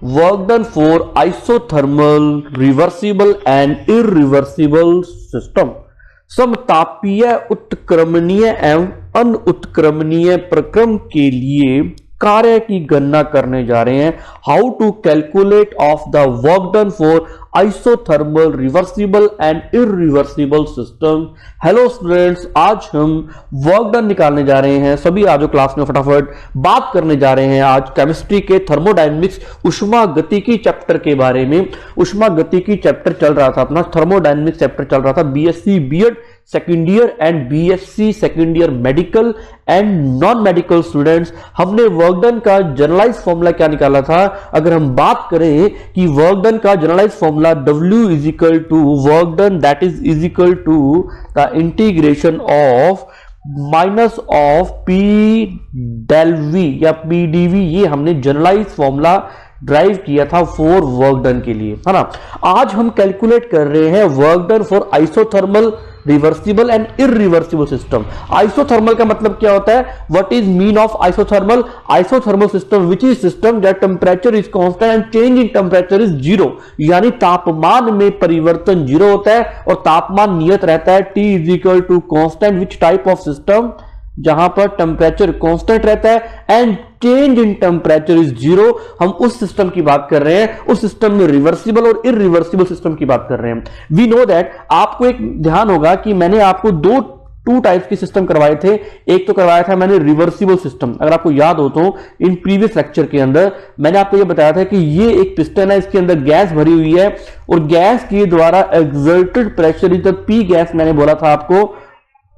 Work done for isothermal reversible and irreversible system. समतापीय उत्क्रमणीय एवं अनुत्क्रमणीय प्रक्रम के लिए कार्य की गणना करने जा रहे हैं। How to calculate of the work done for isothermal reversible and irreversible system. Hello students, आज हम वर्क डन निकालने जा रहे हैं। सभी आज क्लास में फटाफट बात करने जा रहे हैं आज केमिस्ट्री के थर्मोडायनेमिक्स उष्मा गतिकी चैप्टर के बारे में। उष्मा गतिकी चैप्टर चल रहा था अपना, थर्मोडायनेमिक्स चैप्टर चल रहा था। BSc BEd second year and BSc second year medical and non medical students, हमने वर्क डन का जनरलाइज फॉर्मूला क्या निकाला था। अगर हम बात करें कि वर्क डन का generalize formula W is equal to work done that is equal to the integration of minus of P del V या पी डी वी, ये हमने जनरलाइज फॉर्मूला ड्राइव किया था फॉर वर्क डन के लिए, है ना। आज हम कैलकुलेट कर रहे हैं work done for isothermal reversible and irreversible system. Isothermal का मतलब क्या होता है? What is mean of isothermal? Isothermal system which is system that temperature is constant and change in temperature is zero, यानी तापमान में परिवर्तन जीरो होता है और तापमान नियत रहता है। T is equal to constant which type of system, जहां पर टेम्परेचर कांस्टेंट रहता है and change in temperature is zero. हम उस सिस्टम की बात कर रहे हैं, उस सिस्टम में रिवर्सिबल और इरिवर्सिबल सिस्टम की बात कर रहे हैं। वी नो दैट, आपको एक ध्यान होगा कि मैंने आपको टू टाइप्स के सिस्टम करवाए थे। एक तो करवाया था मैंने रिवर्सिबल सिस्टम, अगर आपको याद हो तो इन प्रीवियस लेक्चर के अंदर मैंने आपको यह बताया था कि ये एक पिस्टन है, इसके अंदर गैस भरी हुई है और गैस के द्वारा exerted pressure is the P gas, मैंने बोला था आपको।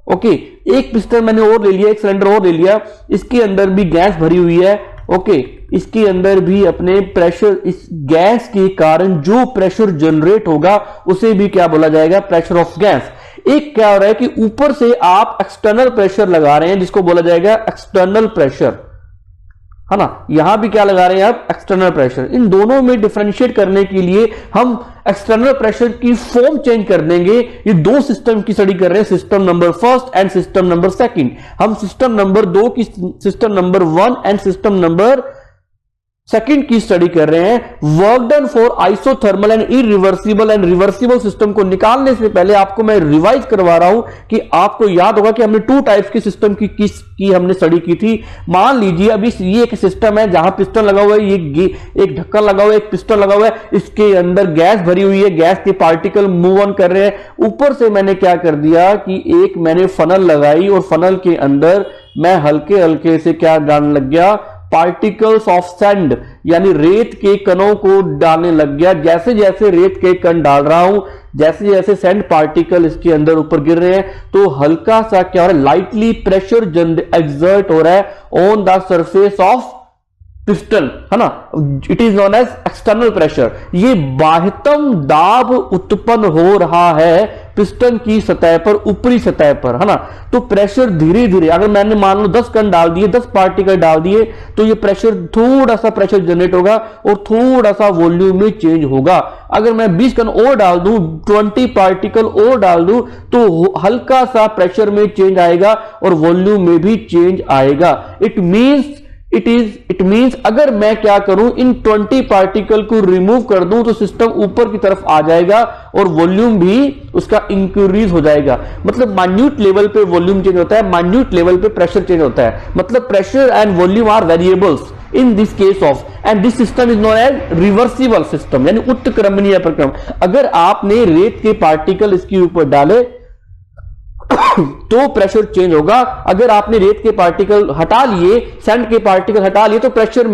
ओके, एक पिस्टन मैंने और ले लिया, एक सिलेंडर और ले लिया, इसके अंदर भी गैस भरी हुई है। ओके, इसके अंदर भी अपने प्रेशर, इस गैस के कारण जो प्रेशर जनरेट होगा उसे भी क्या बोला जाएगा? Pressure of gas. एक क्या हो रहा है कि ऊपर से आप एक्सटर्नल प्रेशर लगा रहे हैं जिसको बोला जाएगा एक्सटर्नल प्रेशर, है ना। यहां भी क्या लगा रहे हैं आप? External pressure. इन दोनों में डिफरेंशिएट करने के लिए हम एक्सटर्नल प्रेशर की फॉर्म चेंज कर देंगे। ये दो सिस्टम की स्टडी कर रहे हैं, system number first and system number second. हम सिस्टम नंबर 2 की, system number 1 and system number second की स्टडी कर रहे हैं। Work done for isothermal and irreversible and reversible system को निकालने से पहले आपको मैं रिवाइज करवा रहा हूं कि आपको याद होगा कि हमने टू टाइप्स के सिस्टम की हमने स्टडी की थी। मान लीजिए अभी ये एक सिस्टम है जहां पिस्टन लगा हुआ है, ये एक ढक्कन लगा हुआ है, एक पिस्टन लगा हुआ है, इसके अंदर गैस भरी हुई है, गैस के पार्टिकल मूव ऑन कर रहे हैं। ऊपर से मैंने क्या कर दिया कि एक मैंने फनल लगाई और फनल के अंदर मैं हल्के हल्के से क्या डालने लग गया? पार्टिकल्स ऑफ सैंड, यानी रेत के कणों को डालने लग गया। जैसे जैसे रेत के कण डाल रहा हूं, जैसे जैसे सैंड पार्टिकल इसके अंदर ऊपर गिर रहे हैं, तो हल्का सा क्या हो रहा है? लाइटली प्रेशर एक्सर्ट हो रहा है on the surface of piston, है ना। It is known as external pressure. ये बाह्यतम दाब उत्पन्न हो रहा है पिस्टन की सतह पर, ऊपरी सतह पर, है ना। तो प्रेशर धीरे धीरे, अगर मैंने मान लो 10 कण डाल दिए, 10 पार्टिकल डाल दिए, तो ये प्रेशर, थोड़ा सा प्रेशर जनरेट होगा और थोड़ा सा वॉल्यूम में चेंज होगा। अगर मैं 20 कण और डाल दूं, 20 पार्टिकल और डाल दूं, तो हल्का सा प्रेशर में चेंज आएगा और वॉल्यूम में भी चेंज आएगा। इट मींस अगर मैं क्या करूं, इन 20 पार्टिकल को रिमूव कर दूं तो सिस्टम ऊपर की तरफ आ जाएगा और वॉल्यूम भी उसका इंक्रीज हो जाएगा। मतलब माइन्यूट लेवल पे वॉल्यूम चेंज होता है, माइन्यूट लेवल पे प्रेशर चेंज होता है। मतलब pressure and volume are variables in this case of, and this system is known as reversible system, यानी उत्क्रमणीय प्रक्रम। अगर आपने रेत के पार्टिकल इसके ऊपर डाले तो प्रेशर चेंज होगा। अगर आपने रेत के पार्टिकल हटा लिए, सैंड के पार्टिकल हटा लिए, तो प्रेशर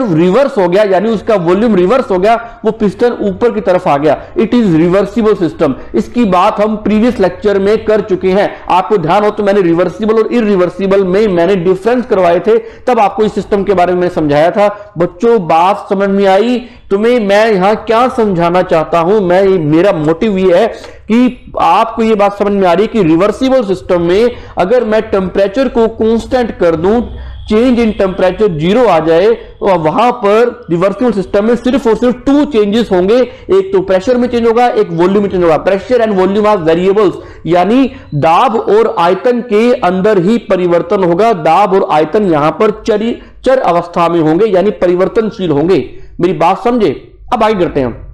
रिवर्स हो गया, यानी उसका वॉल्यूम रिवर्स हो गया, वो पिस्टन ऊपर की तरफ आ गया। It is reversible system. इसकी बात हम प्रीवियस लेक्चर में कर चुके हैं। आपको ध्यान हो तो मैंने रिवर्सिबल और इरिवर्सिबल में मैंने डिफरेंस करवाए थे, तब आपको इस सिस्टम के बारे में समझाया था। बच्चों, बात समझ में आई तुम्हें? मैं यहां क्या समझाना चाहता हूं, मेरा मोटिव ये है कि आपको ये बात समझ में आ रही है कि रिवर्सिबल सिस्टम में अगर मैं टेम्परेचर को कांस्टेंट कर दूं, चेंज इन टेम्परेचर 0 आ जाए तो वहां पर रिवर्सिबल सिस्टम में सिर्फ और सिर्फ 2 चेंजेस होंगे, एक तो प्रेशर में चेंज होगा, एक वॉल्यूम में चेंज होगा। Pressure and volume are variables, यानी दाब और आयतन के अंदर ही परिवर्तन होगा। दाब और आयतन यहां पर चर अवस्था में होंगे, यानी परिवर्तनशील होंगे। मेरी बात समझे? अब आगे करते हैं।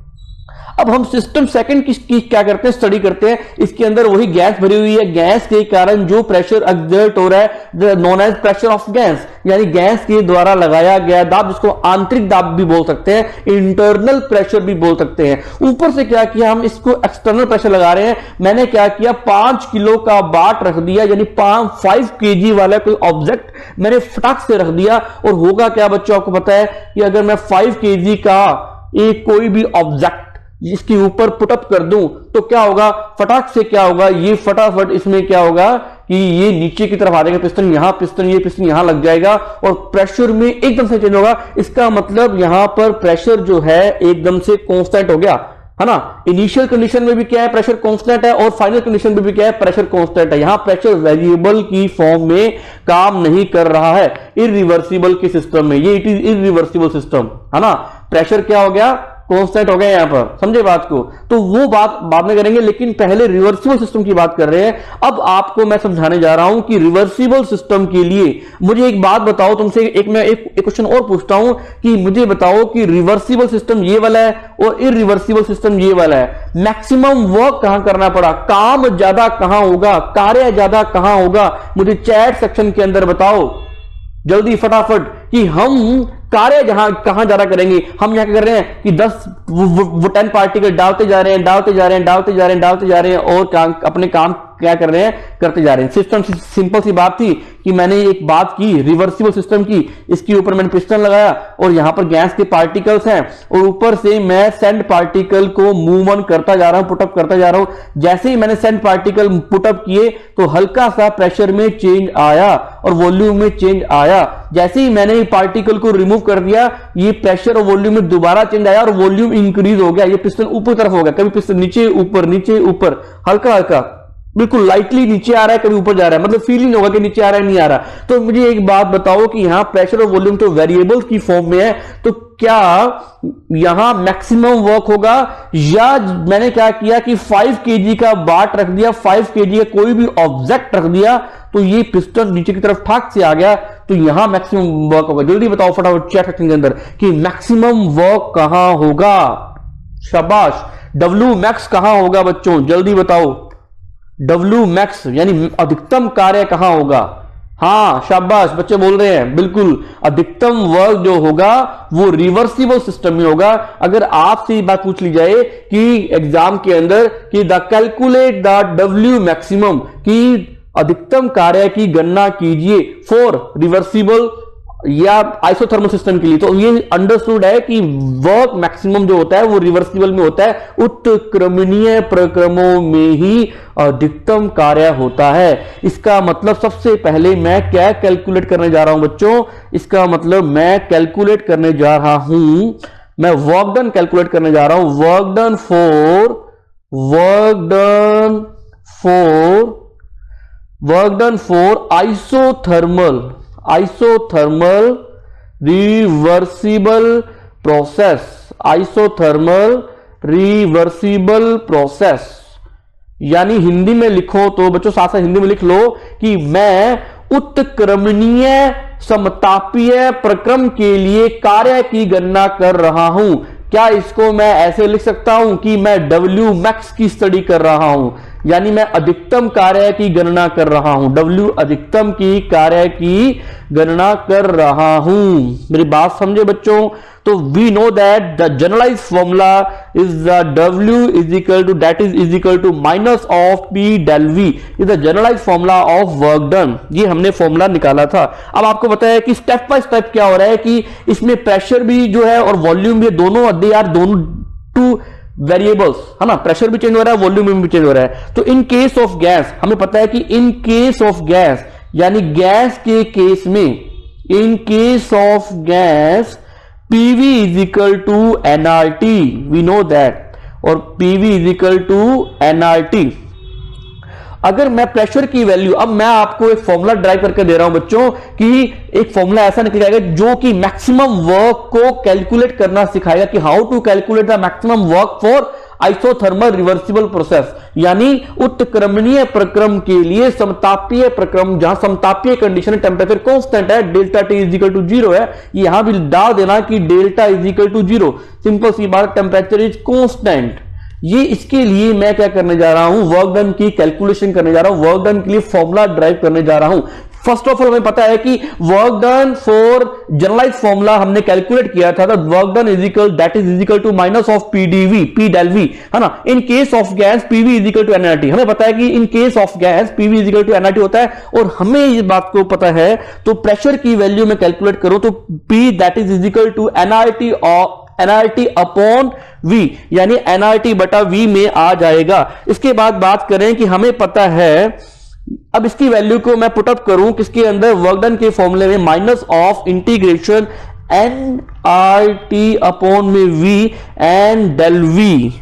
अब हम सिस्टम सेकंड की क्या करते हैं, स्टडी करते हैं। इसके अंदर वही गैस भरी हुई है, गैस के कारण जो प्रेशर एक्सर्ट हो रहा है known as pressure of gas, यानी गैस के द्वारा लगाया गया दाब, जिसको आंतरिक दाब भी बोल सकते हैं, इंटरनल प्रेशर भी बोल सकते हैं। ऊपर से क्या किया, हम इसको एक्सटर्नल प्रेशर लगा रहे हैं। मैंने क्या किया, 5 किलो का बाट रख दिया, यानी 5 kg वाला कोई ऑब्जेक्ट मैंने फटाक से रख दिया। और होगा क्या बच्चों, आपको पता है कि अगर मैं 5 kg का एक कोई भी ऑब्जेक्ट इसके ऊपर पुटअप कर दूं तो क्या होगा, फटाक से क्या होगा, ये फटाफट इसमें क्या होगा कि ये नीचे की तरफ आ जाएगा, पिस्टन यहां, पिस्टन ये पिस्टन यहां लग जाएगा और प्रेशर में एकदम से चेंज होगा। इसका मतलब यहां पर प्रेशर जो है एकदम से कांस्टेंट हो गया, है ना। इनिशियल कंडीशन में भी क्या है, प्रेशर कांस्टेंट है, और फाइनल कंडीशन में भी क्या है, प्रेशर कांस्टेंट है। यहां प्रेशर वेरिएबल की फॉर्म में काम नहीं कर रहा है इरिवर्सिबल के सिस्टम में। ये इट इज इरिवर्सिबल सिस्टम, है ना। प्रेशर क्या हो गया, कांस्टेंट हो गया यहां पर, समझे बात को। तो वो बात बाद में करेंगे, लेकिन पहले रिवर्सिबल सिस्टम की बात कर रहे हैं। अब आपको मैं समझाने जा रहा हूं कि रिवर्सिबल सिस्टम के लिए मुझे एक बात बताओ, तुमसे मैं एक क्वेश्चन और पूछता हूं कि मुझे बताओ कि रिवर्सिबल सिस्टम ये वाला है और इरिवर्सिबल सिस्टम ये वाला है, मैक्सिमम वर्क कहां करना पड़ा, काम ज्यादा कहां होगा, कार्य ज्यादा कहां होगा, मुझे चैट सेक्शन के अंदर बताओ जल्दी फटाफट कि हम कार्य कहां ज्यादा करेंगे। हम यहां क्या कर रहे हैं कि 10 पार्टिकल डालते जा रहे हैं और अपने काम क्या कर रहे हैं, करते जा रहे हैं। सिस्टम सिंपल सी बात थी कि मैंने एक बात की रिवर्सिबल सिस्टम की, इसके ऊपर मैंने पिस्टन लगाया और यहां पर गैस के पार्टिकल्स हैं और ऊपर से मैं सेंड पार्टिकल को मूव ऑन करता जा रहा हूं, पुटअप करता जा रहा हूं। जैसे ही मैंने सेंड पार्टिकल पुटअप किए तो हल्का सा प्रेशर में चेंज आया और वॉल्यूम में चेंज आया। जैसे ही मैंने पार्टिकल को रिमूव कर दिया, ये प्रेशर और वॉल्यूम में दोबारा चेंज आया और वॉल्यूम इंक्रीज हो गया। ये पिस्टन ऊपर तरफ हो गया, कभी पिस्टन नीचे ऊपर, हल्का हल्का बिल्कुल लाइटली नीचे आ रहा है, कभी ऊपर जा रहा है, मतलब फील ही नहीं होगा कि नीचे आ रहा है, नहीं आ रहा। तो मुझे एक बात बताओ कि यहां प्रेशर और वॉल्यूम तो वेरिएबल्स की फॉर्म में है, तो क्या यहां मैक्सिमम वर्क होगा, या मैंने क्या किया कि 5 kg का बाट रख दिया, 5 kg का कोई भी ऑब्जेक्ट रख दिया तो ये पिस्टन नीचे की तरफ ठाक से आ गया, तो यहां मैक्सिमम वर्क होगा। जल्दी बताओ फटाफट चैट सेक्शन के अंदर कि मैक्सिमम वर्क कहां होगा। शाबाश, डब्ल्यू मैक्स कहां होगा बच्चों, जल्दी बताओ। डब्ल्यू मैक्स यानी अधिकतम कार्य कहां होगा। हाँ शाबाश, बच्चे बोल रहे हैं, बिल्कुल अधिकतम वर्क जो होगा वो रिवर्सिबल सिस्टम में होगा। अगर आपसे ये बात पूछ ली जाए कि एग्जाम के अंदर कि the calculate the W maximum, की अधिकतम कार्य की गणना कीजिए फॉर रिवर्सिबल या आइसोथर्मल सिस्टम के लिए, तो ये अंडरस्टूड है कि वर्क मैक्सिमम जो होता है वो रिवर्सिबल में होता है, उत्क्रमणीय प्रक्रमों में ही अधिकतम कार्य होता है। इसका मतलब सबसे पहले मैं क्या कैलकुलेट करने जा रहा हूं बच्चों, इसका मतलब मैं कैलकुलेट करने जा रहा हूं, मैं वर्क डन कैलकुलेट करने जा रहा हूं। Work done for isothermal reversible process, यानी हिंदी में लिखो तो बच्चों साथ साथ हिंदी में लिख लो कि मैं उत्क्रमणीय समतापीय प्रक्रम के लिए कार्य की गणना कर रहा हूं। क्या इसको मैं ऐसे लिख सकता हूं कि मैं डब्ल्यू मैक्स की स्टडी कर रहा हूं, यानी मैं अधिकतम कार्य की गणना कर रहा हूं, डब्ल्यू अधिकतम की कार्य की गणना कर रहा हूं। मेरी बात समझे बच्चों। तो we know that the generalize formula is the W is equal to minus of P del V is the generalize formula of work done. ये हमने फॉर्मूला निकाला था। अब आपको पता है कि स्टेप बाय स्टेप क्या हो रहा है कि इसमें प्रेशर भी जो है और वॉल्यूम भी दोनों टू वेरिएबल्स, है ना, प्रेशर भी चेंज हो रहा है, वॉल्यूम भी चेंज हो रहा है। तो इन केस ऑफ गैस हमें पता है कि इन केस ऑफ गैस, यानी गैस के केस में, इन case of gas PV is equal to nRT, we know that, और PV is equal to nRT। अगर मैं प्रेशर की वैल्यू, अब मैं आपको एक फॉर्मूला ड्राइव करके दे रहा हूं बच्चों कि एक फॉर्मूला ऐसा निकल जाएगा जो कि मैक्सिमम वर्क को कैलकुलेट करना सिखाएगा कि how to calculate the maximum work for isothermal reversible process, यानी उत्क्रमणीय प्रक्रम के लिए समतापीय प्रक्रम, जहां समतापीय कंडीशन टेम्परेचर कांस्टेंट है, delta T is equal to 0 है, यहां भी डाल देना कि delta is equal to 0, simple सी बात, टेम्परेचर इज कांस्टेंट। ये इसके लिए मैं क्या करने जा रहा हूं, वर्क डन की कैलकुलेशन करने जा रहा हूं, वर्क डन के लिए फॉर्मूला ड्राइव करने जा रहा हूं। फर्स्ट ऑफ ऑल हमें पता है कि work done for generalize formula हमने कैलकुलेट किया था, work done is equal to minus of PdV, P del V, है ना। In case of gas PV is equal to nRT, हमें पता है कि in case of gas PV is equal to nRT होता है, और हमें इस बात को पता है। तो प्रेशर की वैल्यू में कैलकुलेट करो तो P that is equal to nRT upon V, यानी एनआरटी बटा वी में आ जाएगा। इसके बाद बात करें कि हमें पता है, अब इसकी वैल्यू को मैं पुटअप करूं किसके अंदर, वर्क डन के फॉर्मूले में, minus of integration n R T upon में V and del V.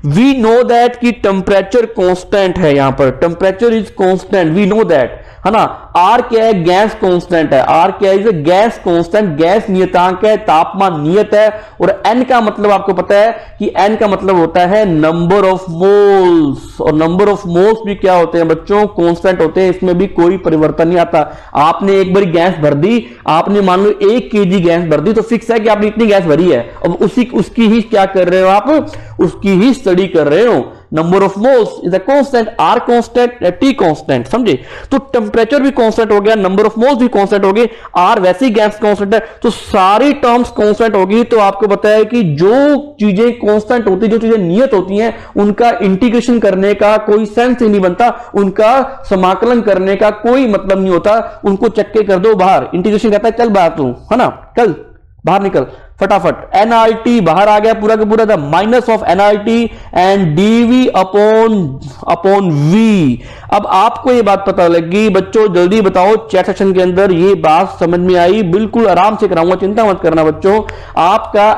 We know that कि टेम्परेचर कांस्टेंट है, यहां पर temperature is constant, we know that, है ना। आर क्या है, गैस कांस्टेंट है, आर क्या है, गैस कांस्टेंट, गैस नियतांक है, तापमान नियत है, और एन का मतलब आपको पता है कि एन का मतलब होता है नंबर ऑफ मोल्स, और नंबर ऑफ मोल्स भी क्या होते हैं बच्चों, कांस्टेंट होते हैं, इसमें भी कोई परिवर्तन नहीं आता। आपने एक बार गैस भर दी, आपने मान लो 1 kg गैस भर दी, तो फिक्स है कि आपने इतनी गैस भरी है, अब उसकी ही क्या कर रहे हो आप, उसकी ही स्टडी कर रहे हो। Number of moles is a constant, R constant, T constant, समझे। तो टेम्परेचर भी कांस्टेंट हो गया, नंबर ऑफ मोल्स भी कांस्टेंट हो गए, आर वैसी गैस कांस्टेंट है, तो सारी टर्म्स कांस्टेंट होगी। तो आपको पता है कि जो चीजें कांस्टेंट होती, जो चीजें नियत होती हैं, उनका इंटीग्रेशन करने का कोई सेंस ही नहीं बनता, उनका समाकलन करने का कोई मतलब नहीं होता, उनको चक्के कर दो बाहर। इंटीग्रेशन कहता है चल बाहर तू, है ना, चल बाहर निकल फटाफट। एनआरटी बाहर आ गया पूरा का पूरा, था minus of NRT and DV upon V. अब आपको ये बात पता लगी बच्चों, जल्दी बताओ चैट सेक्शन के अंदर ये बात समझ में आई, बिल्कुल आराम से कराऊंगा, चिंता मत करना बच्चों। आपका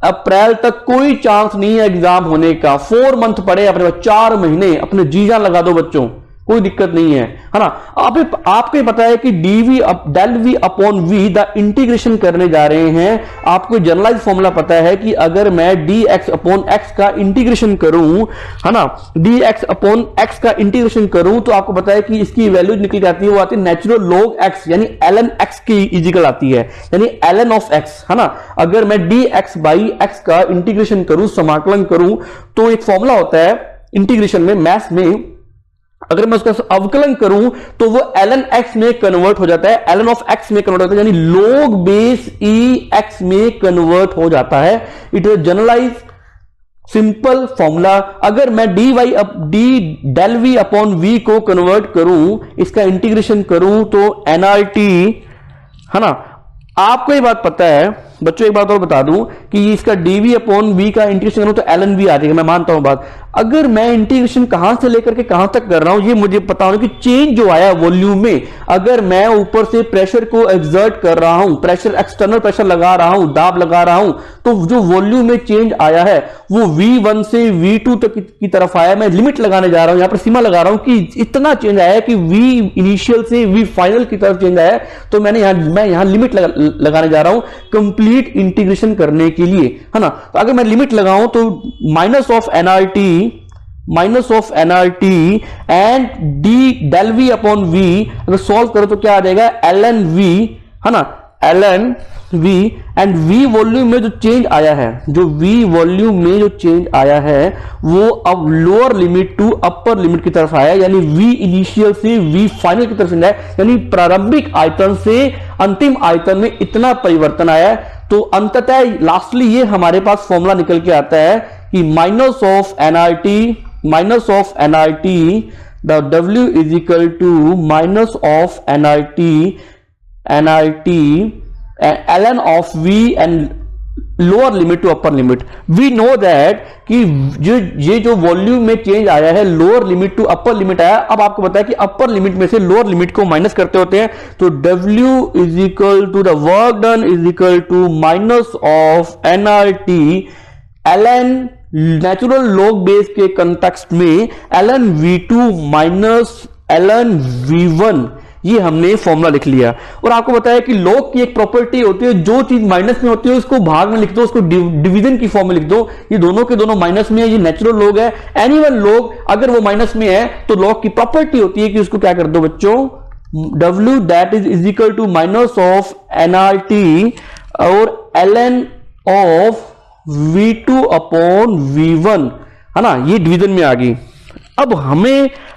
अप्रैल तक कोई चांस नहीं है एग्जाम होने का, 4 मंथ पड़े अपने, 4 महीने अपने जी जान लगा दो बच्चों, कोई दिक्कत नहीं है ना। आपको पता है कि DV del V upon V the integration करने जा रहे हैं। आपको जनरलाइज फॉर्मूला पता है कि अगर मैं डी एक्स अपॉन एक्स का इंटीग्रेशन करूं, है ना, डी एक्स अपॉन एक्स का इंटीग्रेशन करूं, तो आपको पता है कि इसकी वैल्यू निकल जाती है, वो आती है नेचुरल लॉग एक्स, यानी ln एक्स की इजिकल आती है, यानी ln ऑफ एक्स, है ना। अगर मैं डी एक्स बाई एक्स का इंटीग्रेशन करूं, समाकलन करूं, तो एक फॉर्मूला होता है इंटीग्रेशन में, मैथ्स में, अगर मैं उसका अवकलन करूं तो वो ln x में कन्वर्ट हो जाता है, ln ऑफ x में कन्वर्ट होता है, यानी log बेस e x में कन्वर्ट हो जाता है। It is generalize simple formula. अगर मैं D del V upon V को कन्वर्ट करूं, इसका इंटीग्रेशन करूं, तो एनआरटी, है ना। आपको ये बात पता है बच्चों, एक बात और बता दूं कि इसका डीवी अपॉन वी का इंटीग्रेशन करूं तो एलन वी आ जाएगा, मैं मानता हूं बात। अगर मैं इंटीग्रेशन कहां से लेकर के कहां तक कर रहा हूं, ये मुझे पता होना कि चेंज जो आया वॉल्यूम में, अगर मैं ऊपर से प्रेशर को एक्सर्ट कर रहा हूं, प्रेशर एक्सटर्नल प्रेशर लगा रहा हूं, दाब लगा रहा हूं, तो जो वॉल्यूम में चेंज आया है वो V1 से V2 तक की तरफ आया। मैं लिमिट लगाने जा रहा हूं, यहां पर सीमा लगा रहा हूं कि इतना चेंज आया है कि V इनिशियल से V फाइनल की तरफ चेंज आया है, तो मैं यहां लिमिट लगाने जा रहा हूं कंप्लीट इंटीग्रेशन करने के लिए, है ना। तो अगर मैं लिमिट लगाऊं तो minus of NRT and D del V upon V, अगर सॉल्व करो तो क्या आ जाएगा, ln वी, है ना, ln V and V volume में जो चेंज आया है, जो वी वॉल्यूम में जो चेंज आया है वो अब lower limit to upper limit की तरफ आया, यानी वी इनिशियल से वी फाइनल की तरफ चेंज आया, यानी प्रारंभिक आयतन से अंतिम आयतन में इतना परिवर्तन आया है। तो अंततः लास्टली ये हमारे पास फॉर्मूला निकल के आता है कि minus of NRT the W is equal to minus of NRT ln of V and lower limit to upper limit. We know that कि ये जो वॉल्यूम में चेंज आया है, lower limit to upper limit आया। अब आपको पता है कि अपर लिमिट में से लोअर लिमिट को माइनस करते होते हैं, तो W is equal to the work done is equal to minus of NRT ln natural log base के कंटेक्स्ट में ln v2 minus ln v1, ये हमने फॉर्मूला लिख लिया। और आपको बताया कि लॉग की एक प्रॉपर्टी होती है, जो चीज माइनस में होती है उसको भाग में लिख दो, उसको डिवीजन की फॉर्म में लिख दो। ये दोनों के दोनों माइनस में है, ये नेचुरल लॉग है। एनी वन लॉग अगर वो माइनस में है तो लॉग की प्रॉपर्टी होती है कि उसको क्या कर दो बच्चों, w that is equal to minus of nRT और ln of v2 upon v1, है ना, ये डिवीजन में आ गई। अब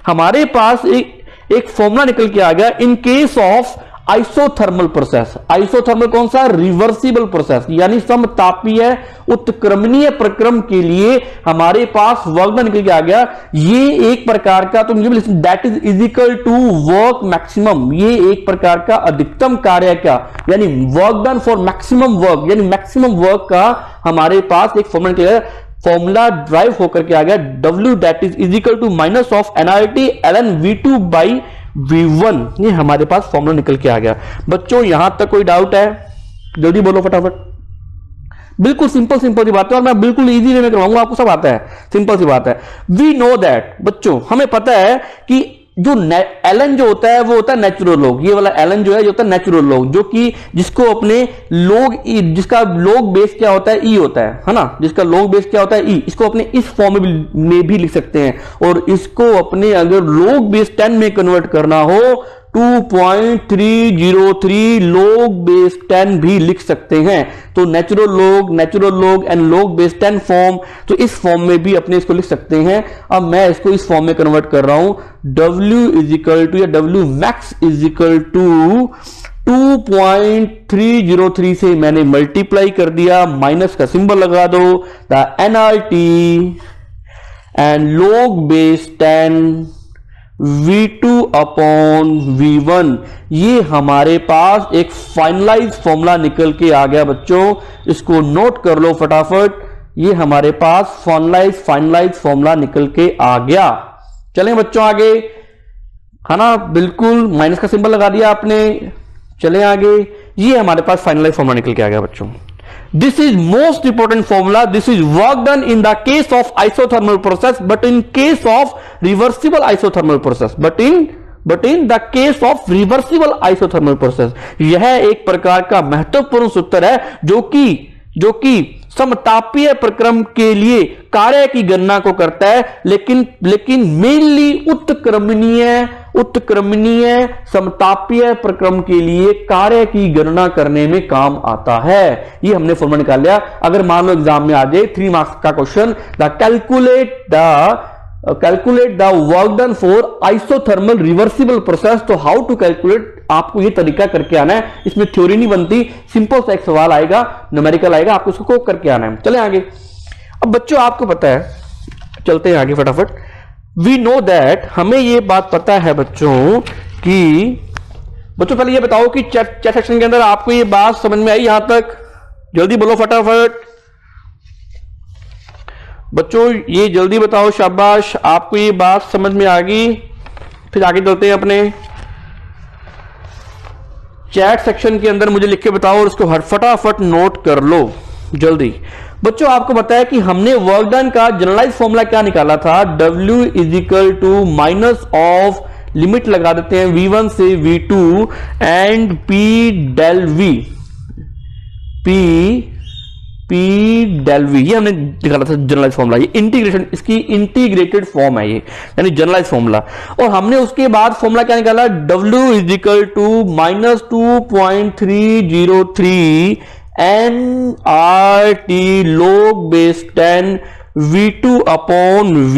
हमारे पास एक फॉर्मूला निकल के आ गया इन case of isothermal process. Isothermal कौन सा, रिवर्सिबल प्रोसेस, यानी समतापीय उत्क्रमणीय प्रक्रम के लिए हमारे पास वर्क डन निकल के आ गया। ये एक प्रकार का, तो मुझे that is equal to work maximum, ये एक प्रकार का अधिकतम कार्य का, यानी work done for maximum work, यानी मैक्सिमम वर्क का हमारे पास एक फॉर्मूला निकल गया। फॉर्मूला ड्राइव होकर के आ गया w that is equal to minus of nRT ln v2 by v1, ये हमारे पास फॉर्मूला निकल के आ गया। बच्चों यहां तक कोई डाउट है, जल्दी बोलो फटाफट। बिल्कुल सिंपल सी बात है और मैं बिल्कुल इजी वे में करवाऊंगा, आपको सब आता है, सिंपल सी बात है। वी नो दैट, बच्चों हमें पता है कि जो ln जो होता है वो होता है नेचुरल लॉग, ये वाला ln जो है जो होता है नेचुरल लॉग, जो कि जिसको अपने लॉग जिसका लॉग बेस क्या होता है, e होता है ना, जिसका लॉग बेस क्या होता है e, इसको अपने इस फॉर्म में भी लिख सकते हैं। और इसको अपने अगर लॉग बेस 10 में कन्वर्ट करना हो 2.303 log बेस 10 भी लिख सकते हैं। तो natural log and log base 10 form, तो इस फॉर्म में भी अपने इसको लिख सकते हैं। अब मैं इसको इस फॉर्म में कन्वर्ट कर रहा हूं, w इज इक्वल टू या w max is equal to 2.303 से मैंने मल्टीप्लाई कर दिया, माइनस का सिंबल लगा दो, the nRT and log base 10 v2 upon v1, ये हमारे पास एक फाइनलाइज फॉर्मूला निकल के आ गया। बच्चों इसको नोट कर लो फटाफट, ये हमारे पास फाइनलाइज फॉर्मूला निकल के आ गया। चलें बच्चों आगे, है ना, बिल्कुल माइनस का सिंबल लगा दिया आपने। चलें आगे, ये हमारे पास फाइनलाइज फॉर्मूला निकल के आ गया बच्चों। This is most important formula. This is work done in the case of isothermal process, but in case of reversible isothermal process. But in the case of reversible isothermal process, यह एक प्रकार का महत्वपूर्ण सूत्र है जो कि समतापीय प्रक्रम के लिए कार्य की गणना को करता है, लेकिन मेनली उत्क्रमणीय समतापीय प्रक्रम के लिए कार्य की गणना करने में काम आता है। ये हमने फॉर्मूला निकाल लिया। अगर मान लो एग्जाम में आ जाए 3 मार्क्स का question, calculate the work done for isothermal reversible process, तो हाउ टू कैलकुलेट, आपको ये तरीका करके आना है। इसमें थ्योरी नहीं बनती, सिंपल सा एक सवाल आएगा, न्यूमेरिकल आएगा, आपको उसको करके आना है। चले आगे। अब बच्चों आपको पता है, चलते हैं आगे फटाफट। वी नो दैट, हमें ये बात पता है बच्चों कि बच्चों पहले ये बताओ कि चैट सेक्शन के अंदर आपको ये बात समझ में आई यहां तक, जल्दी बोलो फटाफट बच्चों, ये जल्दी बताओ, शाबाश, आपको ये बात समझ में आ गई। फिर आगे चलते हैं अपने चैट सेक्शन के अंदर, मुझे लिख के बताओ और उसको फटाफट नोट कर लो जल्दी। बच्चों आपको पता है कि हमने वर्क डन का जनरलाइज फॉर्मूला क्या निकाला था, w is equal to minus of, limit लगा देते हैं v1 से v2 and p del v, ये हमने निकाला था जनरलाइज फॉर्मूला। ये इंटीग्रेशन, इसकी इंटीग्रेटेड फॉर्म है ये, यानी जनरलाइज फॉर्मूला। और हमने उसके बाद फॉर्मूला क्या निकाला, w is equal to minus 2.303 nRT log base 10 v2 upon